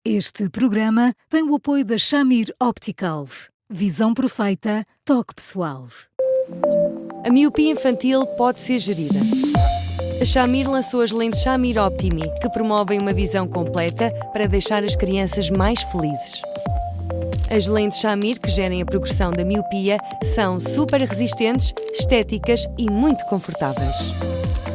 Este programa tem o apoio da Shamir Optical. Visão perfeita, toque pessoal. A miopia infantil pode ser gerida. A Shamir lançou as lentes Shamir Optimi, que promovem uma visão completa para deixar as crianças mais felizes. As lentes Shamir, que gerem a progressão da miopia, são super resistentes, estéticas e muito confortáveis.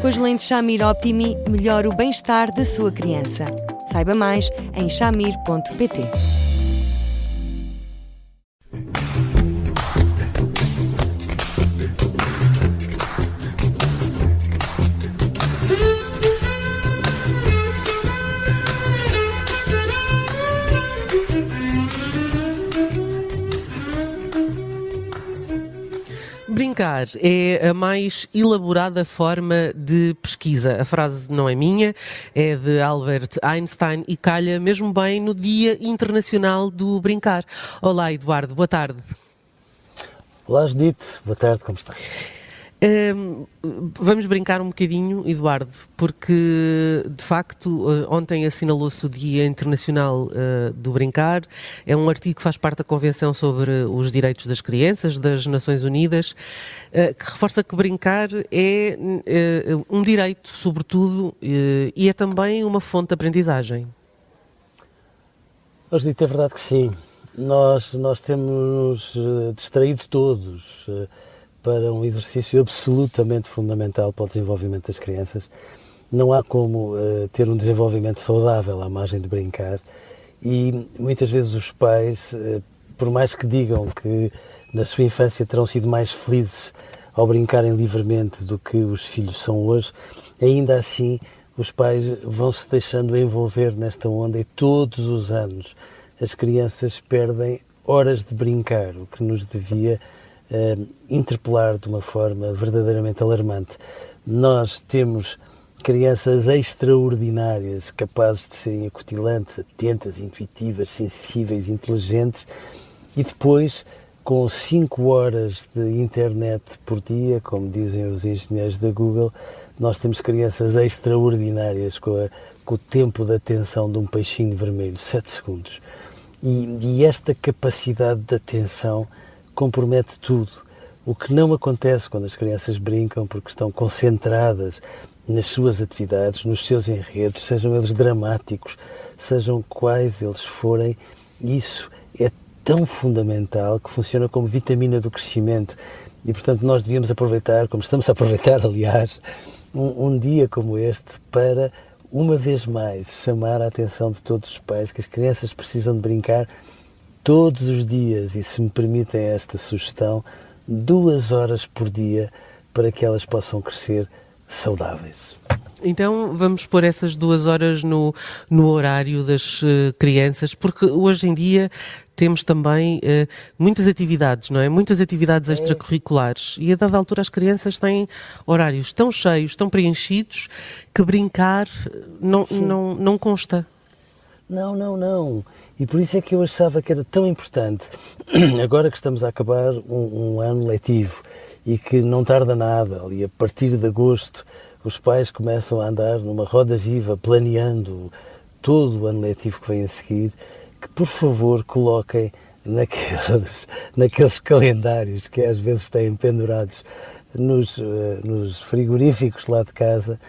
Com as lentes Shamir Optimi, melhora o bem-estar da sua criança. Saiba mais em shamir.pt. Brincar é a mais elaborada forma de pesquisa. A frase não é minha, é de Albert Einstein e calha mesmo bem no Dia Internacional do Brincar. Olá, Eduardo, boa tarde. Olá, Judite, boa tarde, como está? Vamos brincar um bocadinho, Eduardo, porque de facto ontem assinalou-se o Dia Internacional do Brincar. É um artigo que faz parte da Convenção sobre os Direitos das Crianças das Nações Unidas, que reforça que brincar é um direito, sobretudo, e é também uma fonte de aprendizagem. Judite, é verdade que sim. Nós temos distraído todos para um exercício absolutamente fundamental para o desenvolvimento das crianças. Não há como ter um desenvolvimento saudável à margem de brincar e muitas vezes os pais, por mais que digam que na sua infância terão sido mais felizes ao brincarem livremente do que os filhos são hoje, ainda assim os pais vão se deixando envolver nesta onda e todos os anos as crianças perdem horas de brincar, o que nos devia interpelar de uma forma verdadeiramente alarmante. Nós temos crianças extraordinárias, capazes de serem acutilantes, atentas, intuitivas, sensíveis, inteligentes, e depois, com 5 horas de internet por dia, como dizem os engenheiros da Google, nós temos crianças extraordinárias com o tempo de atenção de um peixinho vermelho, 7 segundos. E esta capacidade de atenção compromete tudo. O que não acontece quando as crianças brincam porque estão concentradas nas suas atividades, nos seus enredos, sejam eles dramáticos, sejam quais eles forem, isso é tão fundamental que funciona como vitamina do crescimento e, portanto, nós devíamos aproveitar, como estamos a aproveitar, aliás, um dia como este para, uma vez mais, chamar a atenção de todos os pais que as crianças precisam de brincar todos os dias, e se me permitem esta sugestão, 2 horas por dia para que elas possam crescer saudáveis. Então vamos pôr essas 2 horas no horário das crianças, porque hoje em dia temos também muitas atividades, não é? Muitas atividades extracurriculares e a dada altura as crianças têm horários tão cheios, tão preenchidos, que brincar não consta. Não. E por isso é que eu achava que era tão importante, agora que estamos a acabar um ano letivo e que não tarda nada, ali a partir de agosto, os pais começam a andar numa roda viva, planeando todo o ano letivo que vem a seguir, que por favor coloquem naqueles calendários que às vezes têm pendurados nos frigoríficos lá de casa.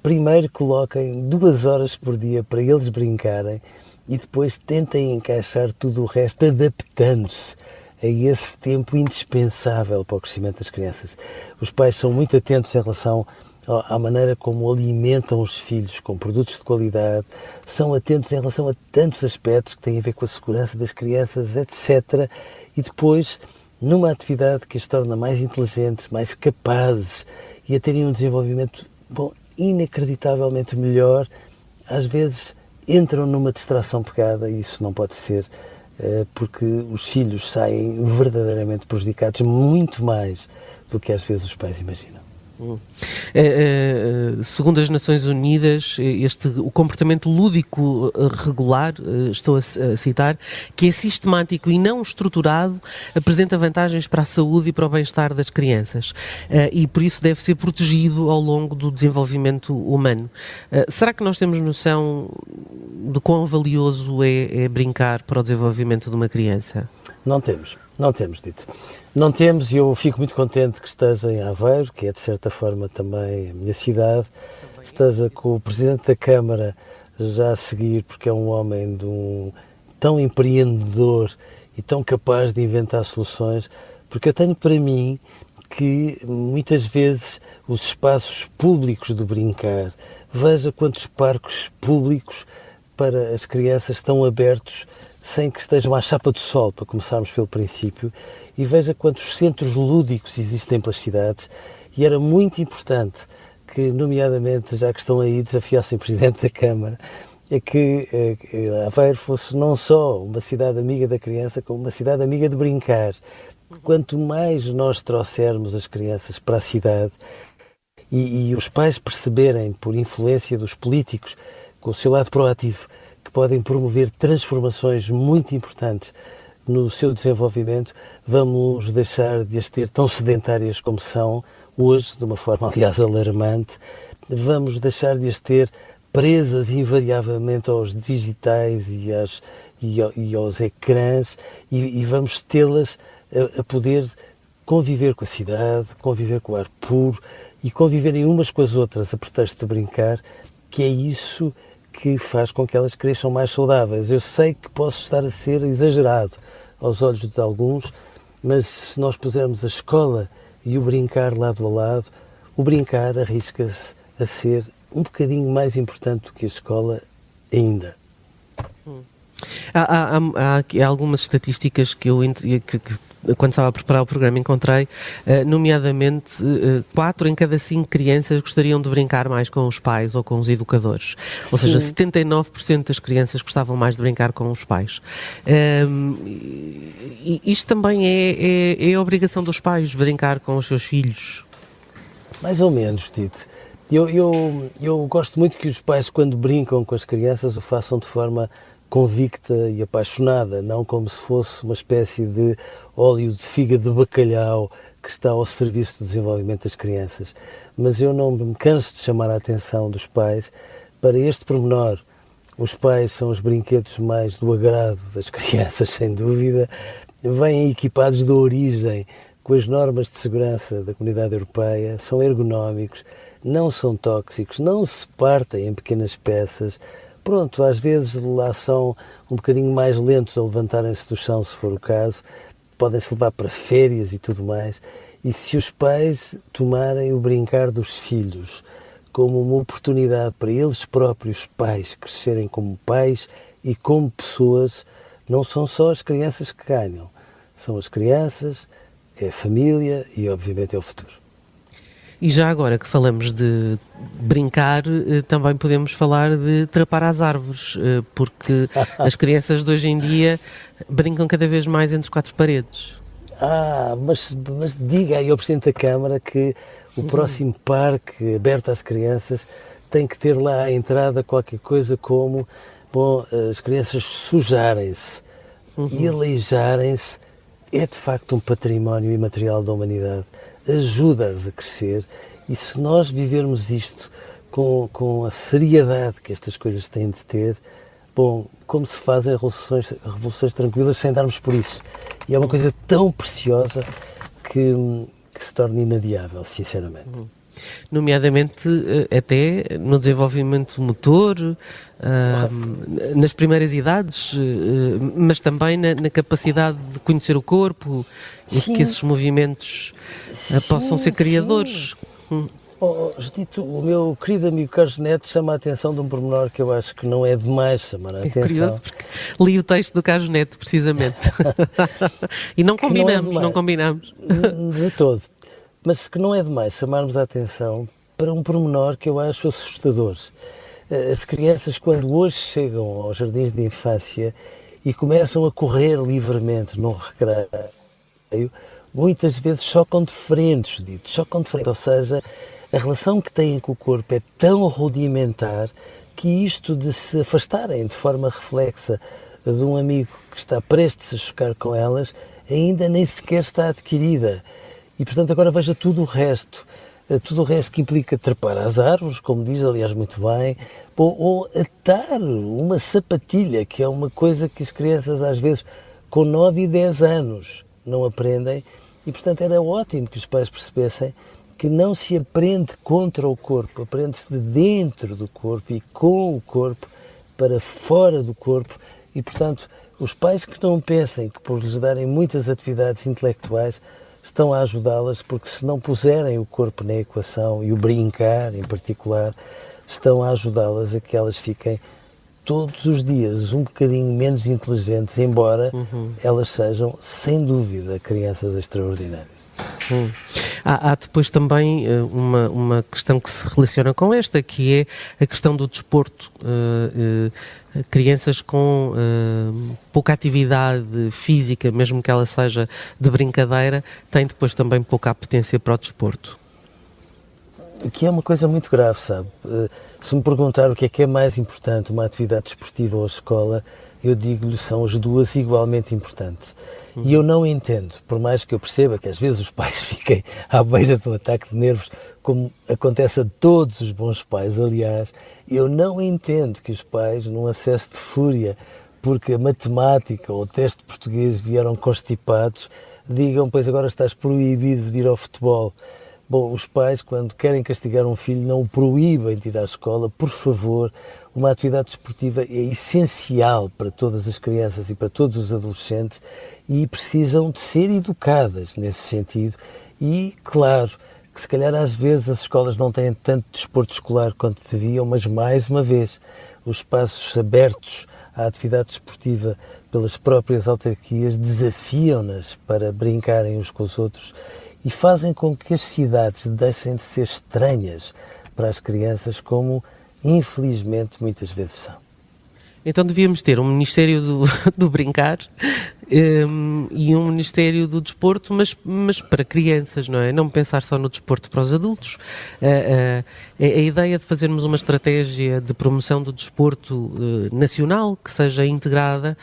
Primeiro coloquem 2 horas por dia para eles brincarem e depois tentem encaixar tudo o resto, adaptando-se a esse tempo indispensável para o crescimento das crianças. Os pais são muito atentos em relação à maneira como alimentam os filhos com produtos de qualidade, são atentos em relação a tantos aspectos que têm a ver com a segurança das crianças, etc. E depois, numa atividade que as torna mais inteligentes, mais capazes e a terem um desenvolvimento inacreditavelmente melhor, às vezes entram numa distração pegada e isso não pode ser, porque os filhos saem verdadeiramente prejudicados muito mais do que às vezes os pais imaginam. Segundo as Nações Unidas, o comportamento lúdico regular, estou a citar, que é sistemático e não estruturado, apresenta vantagens para a saúde e para o bem-estar das crianças, e por isso deve ser protegido ao longo do desenvolvimento humano. Será que nós temos noção de quão valioso é brincar para o desenvolvimento de uma criança? Não temos, Dito. Não temos, e eu fico muito contente que esteja em Aveiro, que é de certa forma também a minha cidade, esteja com o Presidente da Câmara já a seguir, porque é um homem tão empreendedor e tão capaz de inventar soluções, porque eu tenho para mim que muitas vezes os espaços públicos de brincar, veja quantos parques públicos para as crianças estão abertos sem que estejam à chapa do sol, para começarmos pelo princípio, e veja quantos centros lúdicos existem pelas cidades, e era muito importante que, nomeadamente, já que estão aí, desafiassem o Presidente da Câmara, é que Aveiro fosse não só uma cidade amiga da criança, como uma cidade amiga de brincar. Quanto mais nós trouxermos as crianças para a cidade e os pais perceberem, por influência dos políticos, com o seu lado proativo, que podem promover transformações muito importantes no seu desenvolvimento, vamos deixar de as ter tão sedentárias como são hoje, de uma forma, aliás, alarmante. Vamos deixar de as ter presas invariavelmente aos digitais e aos ecrãs, e vamos tê-las a poder conviver com a cidade, conviver com o ar puro e conviverem umas com as outras a pretexto de brincar, que é isso que faz com que elas cresçam mais saudáveis. Eu sei que posso estar a ser exagerado aos olhos de alguns, mas se nós pusermos a escola e o brincar lado a lado, o brincar arrisca-se a ser um bocadinho mais importante do que a escola ainda. Há algumas estatísticas que quando estava a preparar o programa encontrei, nomeadamente 4 em cada 5 crianças gostariam de brincar mais com os pais ou com os educadores. Ou seja, 79% das crianças gostavam mais de brincar com os pais. Isto também é a obrigação dos pais, brincar com os seus filhos? Mais ou menos, Tito. Eu gosto muito que os pais, quando brincam com as crianças, o façam de forma convicta e apaixonada, não como se fosse uma espécie de óleo de fígado de bacalhau que está ao serviço do desenvolvimento das crianças. Mas eu não me canso de chamar a atenção dos pais para este pormenor. Os pais são os brinquedos mais do agrado das crianças, sem dúvida. Vêm equipados de origem com as normas de segurança da Comunidade Europeia, são ergonómicos, não são tóxicos, não se partem em pequenas peças. Pronto, às vezes lá são um bocadinho mais lentos a levantarem-se do chão, se for o caso, podem-se levar para férias e tudo mais. E se os pais tomarem o brincar dos filhos como uma oportunidade para eles próprios, pais, crescerem como pais e como pessoas, não são só as crianças que ganham, são as crianças, é a família e obviamente é o futuro. E já agora que falamos de brincar, também podemos falar de trepar às árvores, porque as crianças de hoje em dia brincam cada vez mais entre 4 paredes. Mas diga aí ao Presidente da Câmara que o próximo parque aberto às crianças tem que ter lá à entrada qualquer coisa como, as crianças sujarem-se e aleijarem-se. É de facto um património imaterial da humanidade. Ajuda-as a crescer, e se nós vivermos isto com a seriedade que estas coisas têm de ter, como se fazem revoluções tranquilas sem darmos por isso. E é uma coisa tão preciosa que se torna inadiável, sinceramente. Nomeadamente até no desenvolvimento motor, nas primeiras idades, mas também na capacidade de conhecer o corpo e que esses movimentos possam ser criadores. Dito, o meu querido amigo Carlos Neto chama a atenção de um pormenor que eu acho que não é demais chamar a atenção. É curioso porque li o texto do Carlos Neto, precisamente. E não combinamos. De todo. Mas que não é demais chamarmos a atenção para um pormenor que eu acho assustador. As crianças, quando hoje chegam aos jardins de infância e começam a correr livremente num recreio, muitas vezes chocam de frente, Judito, chocam de frente. Ou seja, a relação que têm com o corpo é tão rudimentar que isto de se afastarem de forma reflexa de um amigo que está prestes a chocar com elas, ainda nem sequer está adquirida. E, portanto, agora veja tudo o resto que implica trepar às árvores, como diz, aliás, muito bem, ou atar uma sapatilha, que é uma coisa que as crianças, às vezes, com 9 e 10 anos, não aprendem. E, portanto, era ótimo que os pais percebessem que não se aprende contra o corpo, aprende-se de dentro do corpo e com o corpo para fora do corpo. E, portanto, os pais que não pensem que por lhes darem muitas atividades intelectuais estão a ajudá-las, porque se não puserem o corpo na equação e o brincar em particular, estão a ajudá-las a que elas fiquem todos os dias um bocadinho menos inteligentes, embora elas sejam, sem dúvida, crianças extraordinárias. Há depois também uma questão que se relaciona com esta, que é a questão do desporto. Crianças com pouca atividade física, mesmo que ela seja de brincadeira, têm depois também pouca apetência para o desporto. Que é uma coisa muito grave, sabe? Se me perguntar o que é mais importante, uma atividade desportiva ou a escola, eu digo-lhe, são as duas igualmente importantes. E eu não entendo, por mais que eu perceba que às vezes os pais fiquem à beira de um ataque de nervos, como acontece a todos os bons pais, aliás, eu não entendo que os pais, num acesso de fúria, porque a matemática ou o teste de português vieram constipados, digam, pois agora estás proibido de ir ao futebol. Bom, os pais, quando querem castigar um filho, não o proíbem de ir à escola. Por favor, uma atividade desportiva é essencial para todas as crianças e para todos os adolescentes e precisam de ser educadas nesse sentido. E, claro, que se calhar às vezes as escolas não têm tanto desporto escolar quanto deviam, mas mais uma vez, os espaços abertos à atividade desportiva pelas próprias autarquias desafiam-nas para brincarem uns com os outros e fazem com que as cidades deixem de ser estranhas para as crianças, como infelizmente muitas vezes são. Então devíamos ter um Ministério do Brincar e um Ministério do Desporto, mas para crianças, não é? Não pensar só no desporto para os adultos. A ideia de fazermos uma estratégia de promoção do desporto nacional, que seja integrada,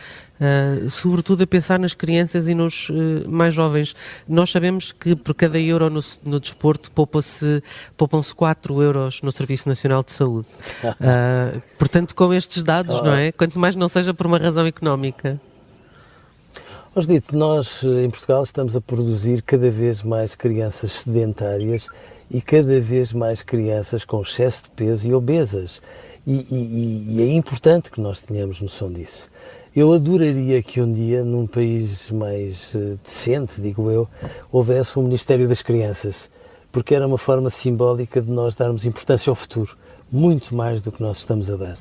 sobretudo a pensar nas crianças e nos mais jovens. Nós sabemos que por cada euro no desporto poupam-se 4 euros no Serviço Nacional de Saúde. Portanto, com estes dados, não é? Quanto mais não seja por uma razão económica. Dito, nós em Portugal estamos a produzir cada vez mais crianças sedentárias e cada vez mais crianças com excesso de peso e obesas. E é importante que nós tenhamos noção disso. Eu adoraria que um dia, num país mais decente, digo eu, houvesse um Ministério das Crianças, porque era uma forma simbólica de nós darmos importância ao futuro, muito mais do que nós estamos a dar.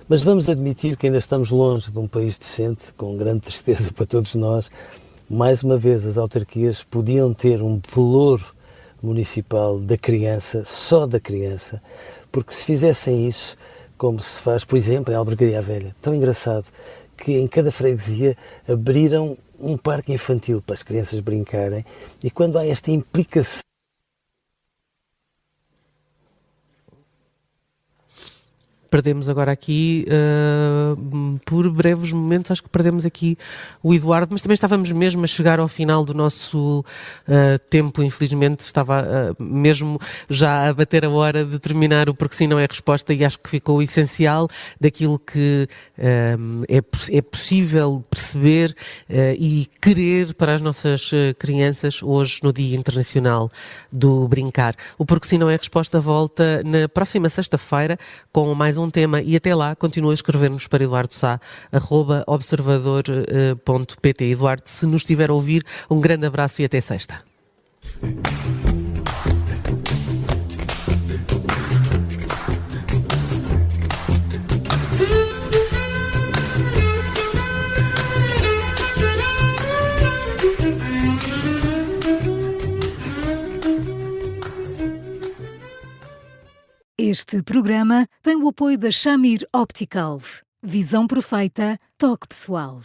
Mas vamos admitir que ainda estamos longe de um país decente, com grande tristeza para todos nós. Mais uma vez, as autarquias podiam ter um pelouro municipal da criança, só da criança, porque se fizessem isso, como se faz, por exemplo, em Albergaria Velha, tão engraçado, que em cada freguesia abriram um parque infantil para as crianças brincarem, e quando há esta implicação. Perdemos agora aqui, por breves momentos, acho que perdemos aqui o Eduardo, mas também estávamos mesmo a chegar ao final do nosso tempo, infelizmente estava mesmo já a bater a hora de terminar o Porque Sim Não É Resposta, e acho que ficou o essencial daquilo que é possível perceber e querer para as nossas crianças hoje no Dia Internacional do Brincar. O Porque Sim Não É Resposta volta na próxima sexta-feira com mais um tema, e até lá continua a escrever-nos para eduardosá@observador.pt. Eduardo, se nos estiver a ouvir, um grande abraço e até sexta. Este programa tem o apoio da Shamir Optical. Visão perfeita, toque pessoal.